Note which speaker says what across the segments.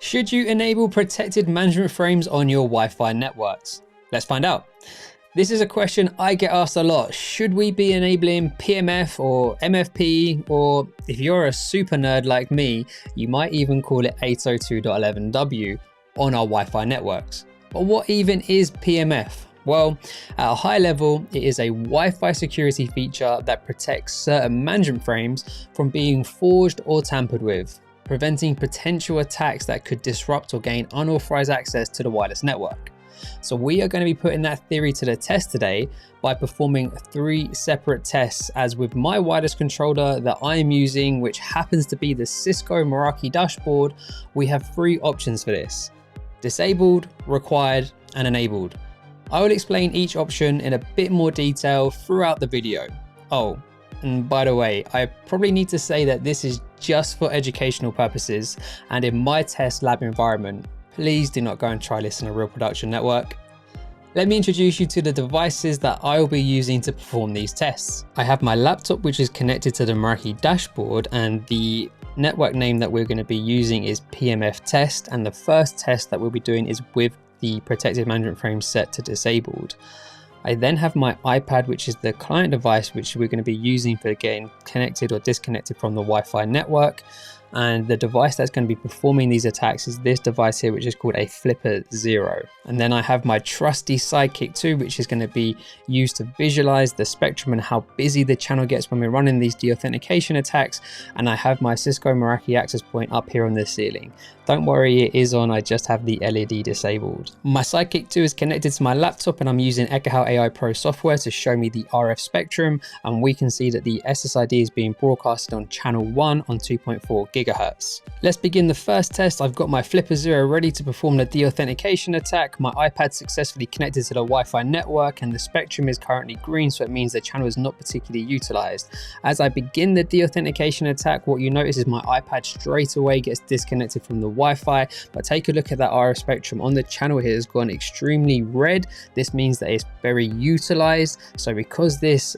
Speaker 1: Should you enable protected management frames on your Wi-Fi networks? Let's find out. This is a question I get asked a lot. Should we be enabling PMF or MFP, or if you're a super nerd like me, you might even call it 802.11w on our Wi-Fi networks. But what even is PMF? Well, at a high level, it is a Wi-Fi security feature that protects certain management frames from being forged or tampered with, preventing potential attacks that could disrupt or gain unauthorized access to the wireless network. So we are going to be putting that theory to the test today by performing 3 separate tests, as with my wireless controller that I am using, which happens to be the Cisco Meraki dashboard, we have 3 options for this: disabled, required, and enabled. I will explain each option in a bit more detail throughout the video. Oh, and by the way, I probably need to say that this is just for educational purposes, and in my test lab environment, please do not go and try this in a real production network. Let me introduce you to the devices that I will be using to perform these tests. I have my laptop, which is connected to the Meraki dashboard, and the network name that we're going to be using is PMF test, and the first test that we'll be doing is with the protected management frame set to disabled. I then have my iPad, which is the client device which we're going to be using for getting connected or disconnected from the Wi-Fi network. And the device that's going to be performing these attacks is this device here, which is called a Flipper Zero. And then I have my trusty Sidekick 2, which is going to be used to visualize the spectrum and how busy the channel gets when we're running these deauthentication attacks. And I have my Cisco Meraki access point up here on the ceiling. Don't worry, it is on, I just have the LED disabled. My Sidekick 2 is connected to my laptop, and I'm using Ekahau AI Pro software to show me the RF spectrum, and we can see that the SSID is being broadcasted on channel 1 on 2.4 GHz. Let's begin the first test. I've got my Flipper Zero ready to perform the deauthentication attack. My iPad successfully connected to the Wi-Fi network, and the spectrum is currently green, so it means the channel is not particularly utilized. As I begin the deauthentication attack, what you notice is my iPad straight away gets disconnected from the Wi-Fi, but take a look at that RF spectrum on the channel here has gone extremely red. This means that it's very utilized. So because this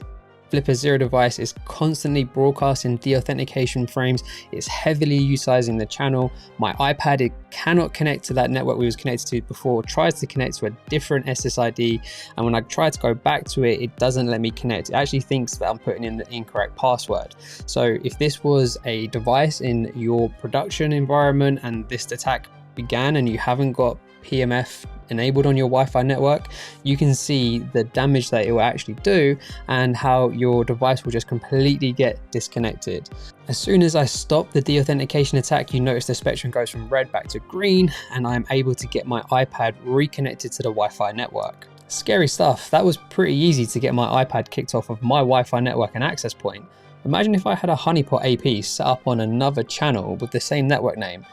Speaker 1: Flipper Zero device is constantly broadcasting deauthentication frames, it's heavily utilizing the channel. My iPad, it cannot connect to that network we was connected to before, tries to connect to a different SSID, and when I try to go back to it, it doesn't let me connect. It actually thinks that I'm putting in the incorrect password. So if this was a device in your production environment and this attack began and you haven't got PMF enabled on your Wi-Fi network, you can see the damage that it will actually do and how your device will just completely get disconnected. As soon as I stop the deauthentication attack, you notice the spectrum goes from red back to green, and I'm able to get my iPad reconnected to the Wi-Fi network. Scary stuff. That was pretty easy to get my iPad kicked off of my Wi-Fi network and access point. Imagine if I had a honeypot AP set up on another channel with the same network name.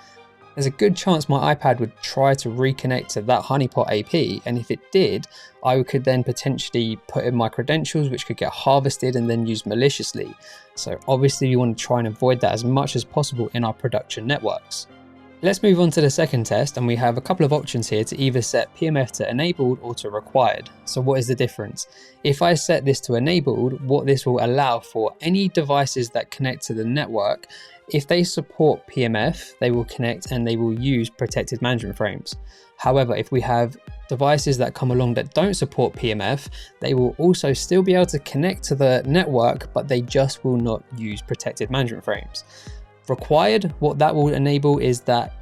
Speaker 1: There's a good chance my iPad would try to reconnect to that honeypot AP, and if it did, I could then potentially put in my credentials, which could get harvested and then used maliciously. So obviously we want to try and avoid that as much as possible in our production networks. Let's move on to the second test, and we have a couple of options here to either set PMF to enabled or to required. So what is the difference? If I set this to enabled, what this will allow for any devices that connect to the network, if they support PMF, they will connect and they will use protected management frames. However, if we have devices that come along that don't support PMF, they will also still be able to connect to the network, but they just will not use protected management frames. Required, what that will enable is that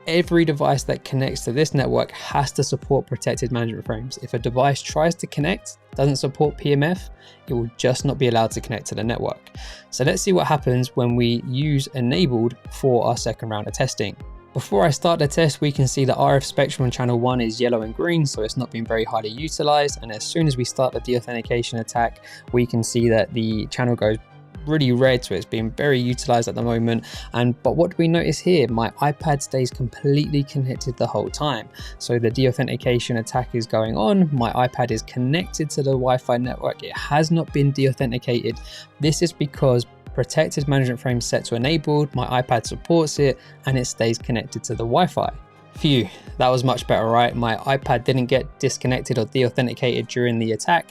Speaker 1: every device that connects to this network has to support protected management frames. If a device tries to connect, doesn't support PMF, it will just not be allowed to connect to the network. So let's see what happens when we use enabled for our second round of testing. Before I start the test, we can see the RF spectrum on channel 1 is yellow and green, so it's not been very highly utilized. And as soon as we start the deauthentication attack, we can see that the channel goes really red, so it's being very utilized at the moment. But what do we notice here? My iPad stays completely connected the whole time. So the deauthentication attack is going on. My iPad is connected to the Wi-Fi network. It has not been deauthenticated. This is because protected management frame set to enabled, my iPad supports it, and it stays connected to the Wi-Fi. Phew, that was much better, right? My iPad didn't get disconnected or deauthenticated during the attack.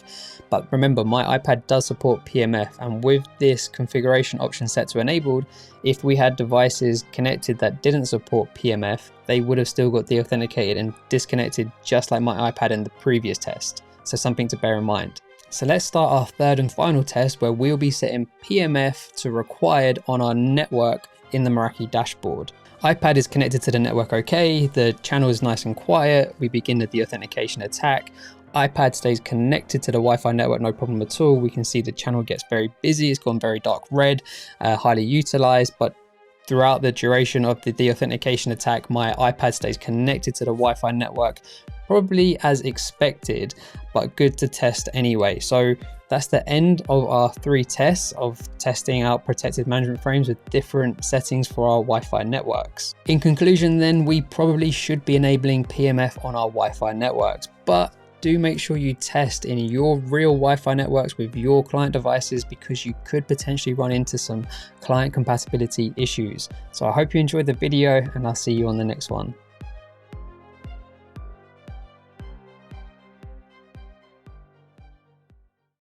Speaker 1: But remember, my iPad does support PMF, and with this configuration option set to enabled, if we had devices connected that didn't support PMF, they would have still got deauthenticated and disconnected just like my iPad in the previous test. So something to bear in mind. So let's start our third and final test, where we'll be setting PMF to required on our network in the Meraki dashboard. iPad is connected to the network okay, the channel is nice and quiet, we begin the deauthentication attack. iPad stays connected to the Wi-Fi network, no problem at all. We can see the channel gets very busy, it's gone very dark red, highly utilized, but throughout the duration of the deauthentication attack, my iPad stays connected to the Wi-Fi network, probably as expected, but good to test anyway. So that's the end of our 3 tests of testing out protected management frames with different settings for our Wi-Fi networks. In conclusion then, we probably should be enabling PMF on our Wi-Fi networks, but do make sure you test in your real Wi-Fi networks with your client devices, because you could potentially run into some client compatibility issues. So I hope you enjoyed the video, and I'll see you on the next one.